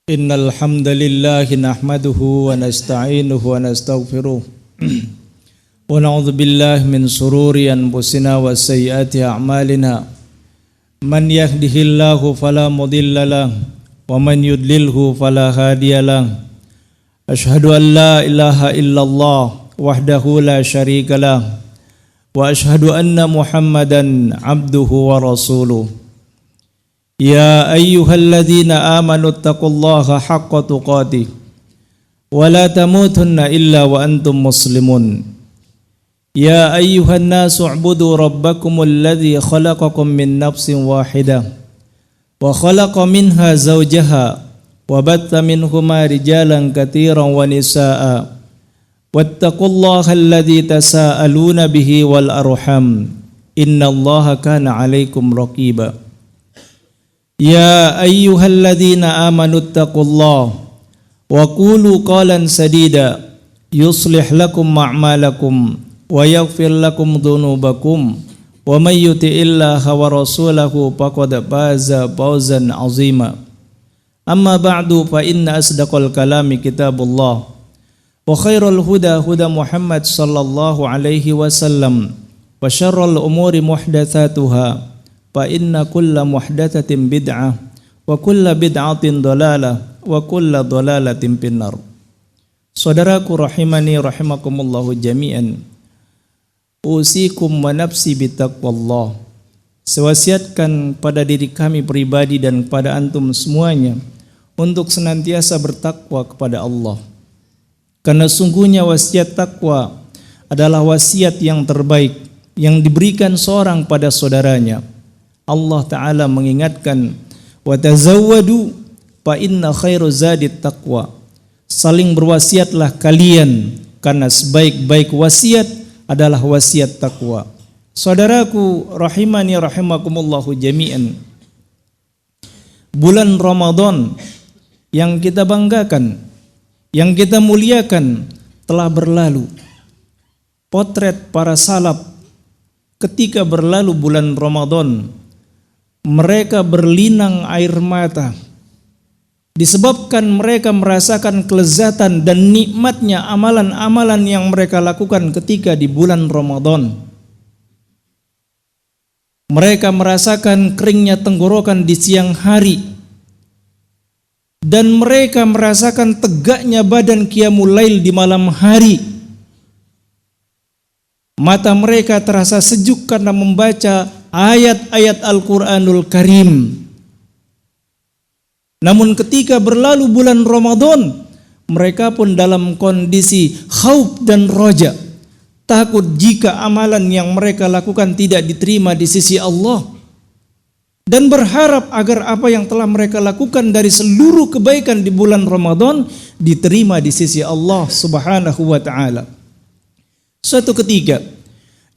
Innal hamdalillah nahmaduhu wa nasta'inuhu wa nastaghfiruh wa na'udzu billahi min shururi anfusina wa sayyiati a'malina man yahdihillahu fala mudilla lahu wa man yudlilhu fala hadiya lahu asyhadu an la ilaha illallah wahdahu la syarika lahu wa asyhadu anna Muhammadan abduhu wa rasuluh. Ya ayyuhalladzina amanu taqullaha haqqa tuqatih wa la tamutunna illa wa antum muslimun. Ya ayyuhan nasu u'budu rabbakumul ladzi khalaqakum min nafsin wahidah wa khalaqa minha zawjaha wa batta minhuma rijalan katsiran wa nisaa'a wattaqullaha alladzi tasaaluna bihi wal arham innallaha kana 'alaikum raqiba. Ya ayyuhalladzina amanu taqullaha wa qulu qalan sadida yuslih lakum a'malakum wa yaghfir lakum dhunubakum wa may yuti'illaha wa rasulahu faqad faza fawzan 'azima. Amma ba'du fa inna asdaqal kalami kitabullah wa khairul huda huda Muhammad sallallahu alaihi wasallam wa syarrul umuri muhdatsatuha fa inna kulla muhdatsatin bid'ah wa kulla bid'atin dhalalah wa kulla dhalalatin finnar. Saudaraku rahimani rahimakumullahu jami'an, usikum wa nafsi bitaqwallah. Sewasiatkan pada diri kami pribadi dan pada antum semuanya untuk senantiasa bertakwa kepada Allah. Karena sungguhnya wasiat takwa adalah wasiat yang terbaik yang diberikan seorang pada saudaranya. Allah Ta'ala mengingatkan, wa tazawwadu fa inna khairu zadit taqwa. Saling berwasiatlah kalian karena sebaik-baik wasiat adalah wasiat takwa. Saudaraku rahimani rahimakumullahu jami'an, bulan Ramadan yang kita banggakan, yang kita muliakan telah berlalu. Potret para salaf ketika berlalu bulan Ramadan, mereka berlinang air mata disebabkan mereka merasakan kelezatan dan nikmatnya amalan-amalan yang mereka lakukan ketika di bulan Ramadan. Mereka merasakan keringnya tenggorokan di siang hari dan mereka merasakan tegaknya badan qiyamul lail di malam hari. Mata mereka terasa sejuk karena membaca ayat-ayat Al-Quranul Karim. Namun ketika berlalu bulan Ramadan, mereka pun dalam kondisi khauf dan roja, takut jika amalan yang mereka lakukan tidak diterima di sisi Allah, dan berharap agar apa yang telah mereka lakukan dari seluruh kebaikan di bulan Ramadan diterima di sisi Allah Subhanahu wa ta'ala. Suatu ketika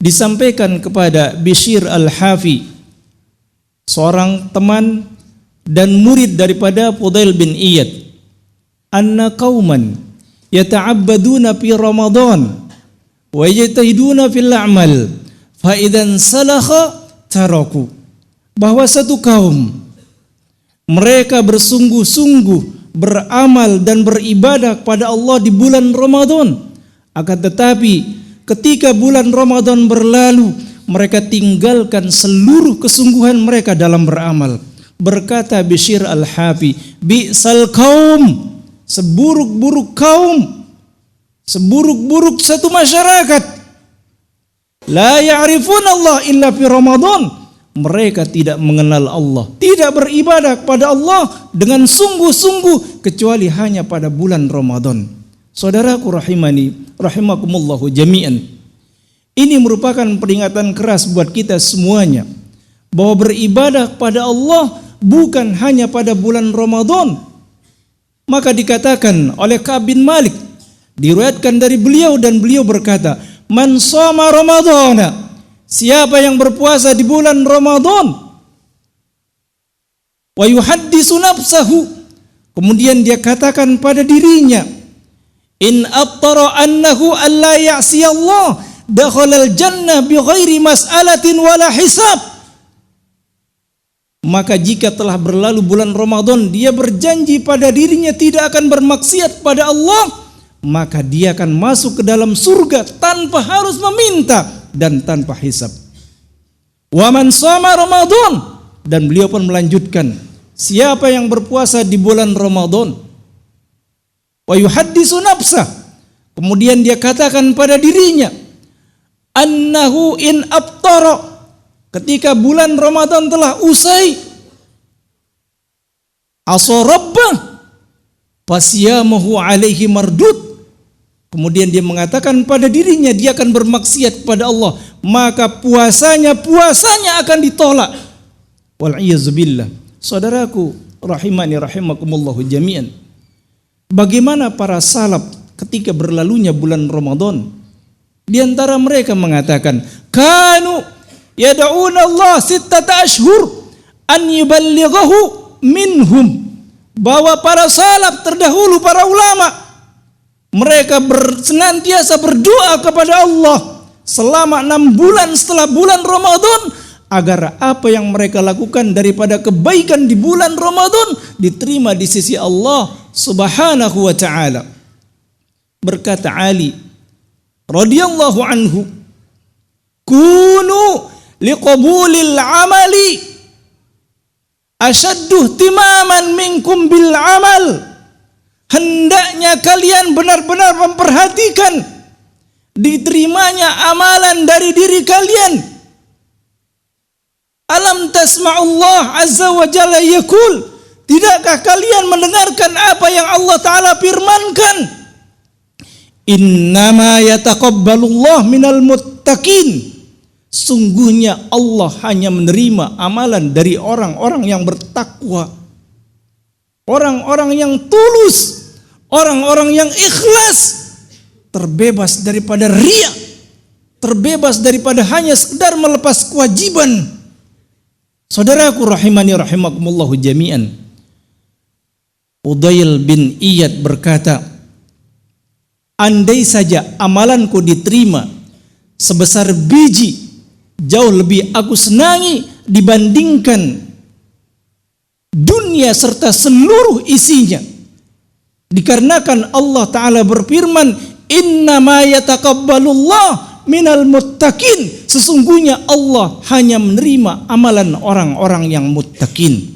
disampaikan kepada Bishr al-Hafi, seorang teman dan murid daripada Fudail bin Iyad, anna qauman yata'abbaduna fi Ramadan wa yajtahiduna fil a'mal fa idzan salakha taraku. Bahwa satu kaum mereka bersungguh-sungguh beramal dan beribadah kepada Allah di bulan Ramadan, akan tetapi ketika bulan Ramadan berlalu, mereka tinggalkan seluruh kesungguhan mereka dalam beramal. Berkata Bishr al-Hafi, bi'sal kaum, seburuk-buruk kaum, seburuk-buruk satu masyarakat. La ya'rifun Allah illa fi Ramadan. Mereka tidak mengenal Allah, tidak beribadah kepada Allah dengan sungguh-sungguh kecuali hanya pada bulan Ramadan. Saudaraku rahimani rahimakumullahu jami'an, ini merupakan peringatan keras buat kita semuanya bahwa beribadah kepada Allah bukan hanya pada bulan Ramadan. Maka dikatakan oleh Ka'ab bin Malik, diriwayatkan dari beliau dan beliau berkata, man shoma Ramadana, siapa yang berpuasa di bulan Ramadan, wa yuhaddisu nafsahu, kemudian dia katakan pada dirinya, in aftara annahu alla ya'si Allah dakhala al-jannah bi ghairi mas'alatin wala hisab. Maka jika telah berlalu bulan Ramadan, dia berjanji pada dirinya tidak akan bermaksiat pada Allah, maka dia akan masuk ke dalam surga tanpa harus meminta dan tanpa hisab. Wa man shoma Ramadan, dan beliau pun melanjutkan, siapa yang berpuasa di bulan Ramadan, wa yuhaddisu nafsah, kemudian dia katakan pada dirinya, annahu in aftara, ketika bulan Ramadan telah usai, asa rabbah fasiyamahu alaihi mardud, kemudian dia mengatakan pada dirinya dia akan bermaksiat kepada Allah, maka puasanya akan ditolak. Wal iyyazubillah. Saudaraku rahimani rahimakumullah jami'an, bagaimana para salaf ketika berlalunya bulan Ramadan? Di antara mereka mengatakan, kanu yad'una Allah sittata ashhur an yuballighahu minhum, bahwa para salaf terdahulu, para ulama, mereka senantiasa berdoa kepada Allah selama 6 bulan setelah bulan Ramadan, agar apa yang mereka lakukan daripada kebaikan di bulan Ramadan diterima di sisi Allah Subhanahu wa ta'ala. Berkata Ali radhiyallahu anhu, kunu liqabulil amali asyaddu ihtimaman minkum bil amal, hendaknya kalian benar-benar memperhatikan diterimanya amalan dari diri kalian. Alam tasma'ullah azza wa jalla yaqul, tidakkah kalian mendengarkan apa yang Allah Ta'ala firmankan, innama yataqabbalullah minal muttaqin, sungguhnya Allah hanya menerima amalan dari orang-orang yang bertakwa, orang-orang yang tulus, orang-orang yang ikhlas, terbebas daripada riya, terbebas daripada hanya sekedar melepas kewajiban. Saudaraku rahimani rahimakumullahu jami'an, Udail bin Iyad berkata, andai saja amalanku diterima sebesar biji, jauh lebih aku senangi dibandingkan dunia serta seluruh isinya. Dikarenakan Allah Ta'ala berfirman, innama yataqabbalullah minal muttaqin, sesungguhnya Allah hanya menerima amalan orang-orang yang muttaqin.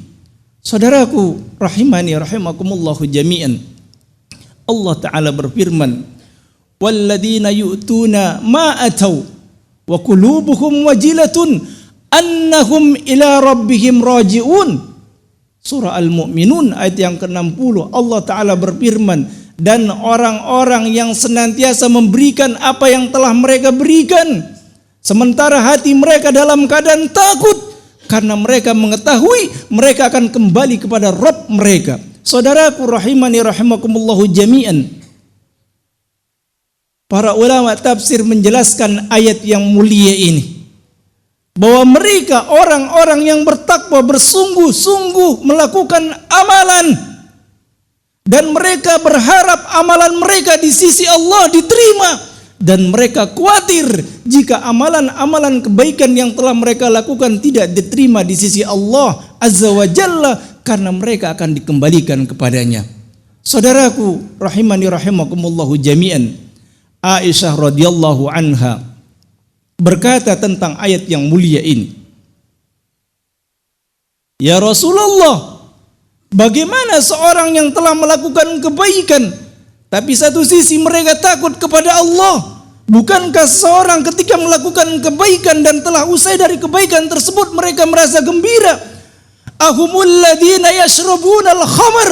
Saudaraku rahimani rahimakumullahu jami'an, Allah Ta'ala berfirman, walladzina yu'tuna ma atau wa qulubuhum wajilatun annahum ila rabbihim raji'un. Surah Al-Mu'minun ayat yang ke-60, Allah Ta'ala berfirman, dan orang-orang yang senantiasa memberikan apa yang telah mereka berikan, sementara hati mereka dalam keadaan takut, karena mereka mengetahui mereka akan kembali kepada Rabb mereka. Saudaraku rahimani rahimakumullahu jami'an, para ulama tafsir menjelaskan ayat yang mulia ini, bahwa mereka orang-orang yang bertakwa bersungguh-sungguh melakukan amalan, dan mereka berharap amalan mereka di sisi Allah diterima, dan mereka khawatir jika amalan-amalan kebaikan yang telah mereka lakukan tidak diterima di sisi Allah Azza wa Jalla, karena mereka akan dikembalikan kepadanya. Saudaraku rahimani rahimakumullahu jami'an, Aisyah radhiyallahu anha berkata tentang ayat yang mulia ini, ya Rasulullah, bagaimana seorang yang telah melakukan kebaikan tapi satu sisi mereka takut kepada Allah? Bukankah seorang ketika melakukan kebaikan dan telah usai dari kebaikan tersebut mereka merasa gembira? Ahumul ladina yashrabuna al-khamr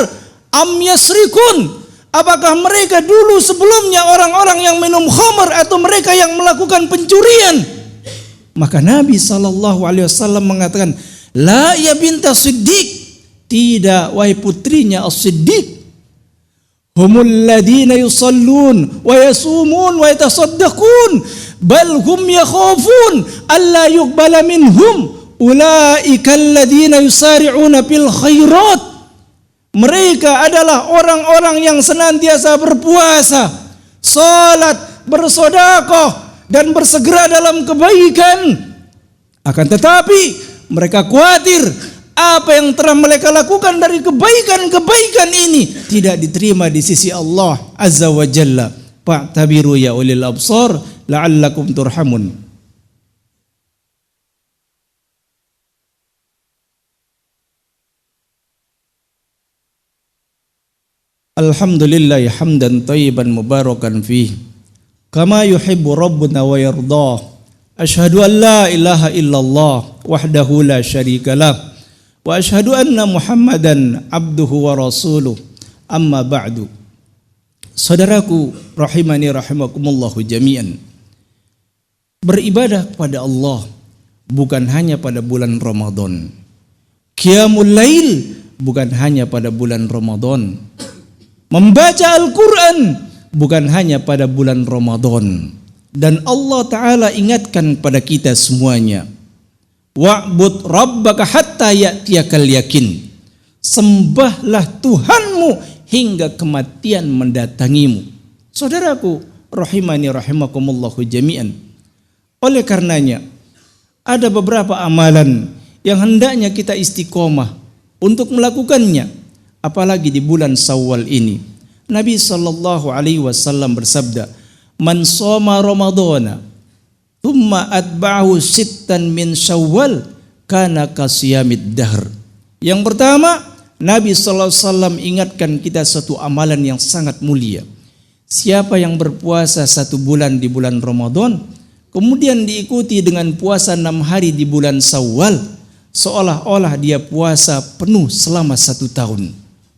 am yasrikun, apakah mereka dulu sebelumnya orang-orang yang minum khamr atau mereka yang melakukan pencurian? Maka Nabi SAW mengatakan, la ya binta Siddiq, tidak wahai putrinya As-Siddiq, humul ladina yusallun wa yasumun wa yatasaddaqun bal hum yakhafun alla yuqbala minhum ulaika alladina yusari'una fil khairat. Mereka adalah orang-orang yang senantiasa berpuasa, salat, bersedekah dan bersegera dalam kebaikan. Akan tetapi mereka khawatir apa yang telah mereka lakukan dari kebaikan-kebaikan ini tidak diterima di sisi Allah Azza wa Jalla. Fa'tabiru ya ulil absar la'allakum turhamun. Alhamdulillah hamdan thayyiban mubarakan fih kama yuhibbu rabbuna wa yardah. Asyhadu an la ilaha illallah wahdahu la syarikalah wa asyhadu anna Muhammadan abduhu wa rasuluh. Amma ba'du. Saudaraku rahimani rahimakumullahu jami'an. Beribadah kepada Allah bukan hanya pada bulan Ramadan. Qiyamul lail bukan hanya pada bulan Ramadan. Membaca Al-Quran bukan hanya pada bulan Ramadan. Dan Allah Ta'ala ingatkan pada kita semuanya, wa'bud rabbaka hatta ya'tiyakal yakin. Sembahlah Tuhanmu hingga kematian mendatangimu. Saudaraku rahimani rahimakumullahu jami'an. Oleh karenanya ada beberapa amalan yang hendaknya kita istiqomah untuk melakukannya, apalagi di bulan Syawal ini. Nabi sallallahu alaihi wasallam bersabda, "Man shoma Ramadhana thumma atba'ahu sittan min Syawal kana kasiyamid dahr." Yang pertama, Nabi sallallahu alaihi wasallam ingatkan kita satu amalan yang sangat mulia. Siapa yang berpuasa 1 bulan di bulan Ramadan, kemudian diikuti dengan puasa 6 hari di bulan Syawal, seolah-olah dia puasa penuh selama 1 tahun.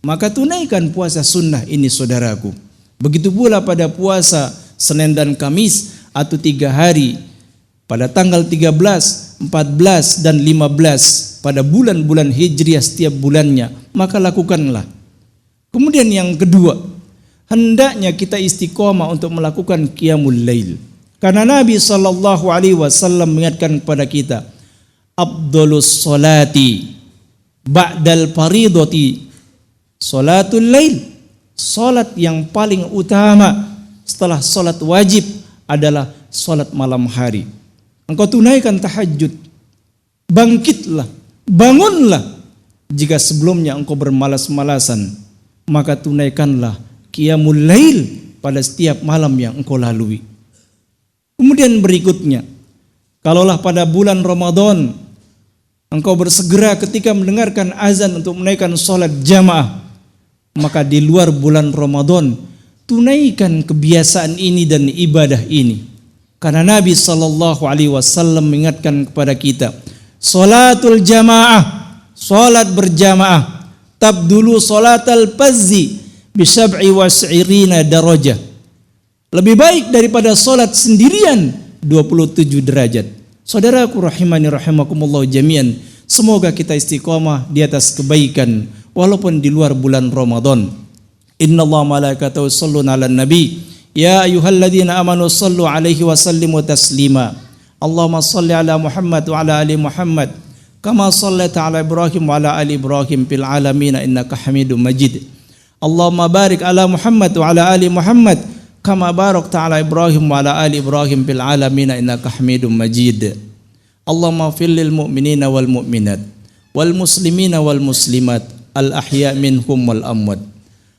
Maka tunaikan puasa sunnah ini saudaraku. Begitu pula pada puasa Senin dan Kamis atau 3 hari pada tanggal 13, 14 dan 15 pada bulan-bulan Hijriah setiap bulannya, maka lakukanlah. Kemudian yang kedua, hendaknya kita istiqomah untuk melakukan qiyamul lail. Karena Nabi sallallahu alaihi wasallam mengingatkan kepada kita, afdhalus sholati ba'dal faridati salatul lail. Salat yang paling utama setelah salat wajib adalah salat malam hari. Engkau tunaikan tahajud, bangkitlah, bangunlah. Jika sebelumnya engkau bermalas-malasan, maka tunaikanlah qiyamul lail pada setiap malam yang engkau lalui. Kemudian berikutnya, kalaulah pada bulan Ramadan engkau bersegera ketika mendengarkan azan untuk menaikkan salat jamaah, maka di luar bulan Ramadan tunaikan kebiasaan ini dan ibadah ini. Karena Nabi sallallahu alaihi wasallam mengingatkan kepada kita, salatul jamaah, salat berjamaah, tabdulu salatal fazzi bi 27 darajah. Lebih baik daripada salat sendirian 27 derajat. Saudaraku rahimani rahimakumullah jami'an, semoga kita istiqomah di atas kebaikan walaupun di luar bulan Ramadan. Innallaha malaikatahu yusholluna 'alan nabi ya ayyuhalladzina amanu shallu 'alaihi wa sallimu taslima. Allahumma shalli 'ala Muhammad wa 'ala ali Muhammad kama shallaita 'ala Ibrahim wa 'ala ali Ibrahim fil 'alamin innaka Hamidum Majid. Allahumma barik 'ala Muhammad wa 'ala ali Muhammad kama barakta 'ala Ibrahim wa 'ala ali Ibrahim fil 'alamin innaka Hamidum Majid. Allahumma ighfir lil mu'minina wal mu'minat wal muslimina wal muslimat al ahya minhum wal amwat.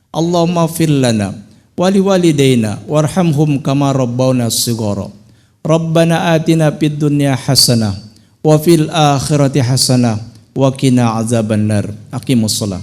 Allahumma ighfir lana wa liwalidayna warhamhum kama rabbawna shighara. Rabbana atina fid dunya hasanah wa fil akhirati hasanah wa qina azabannar. Aqimus shalah.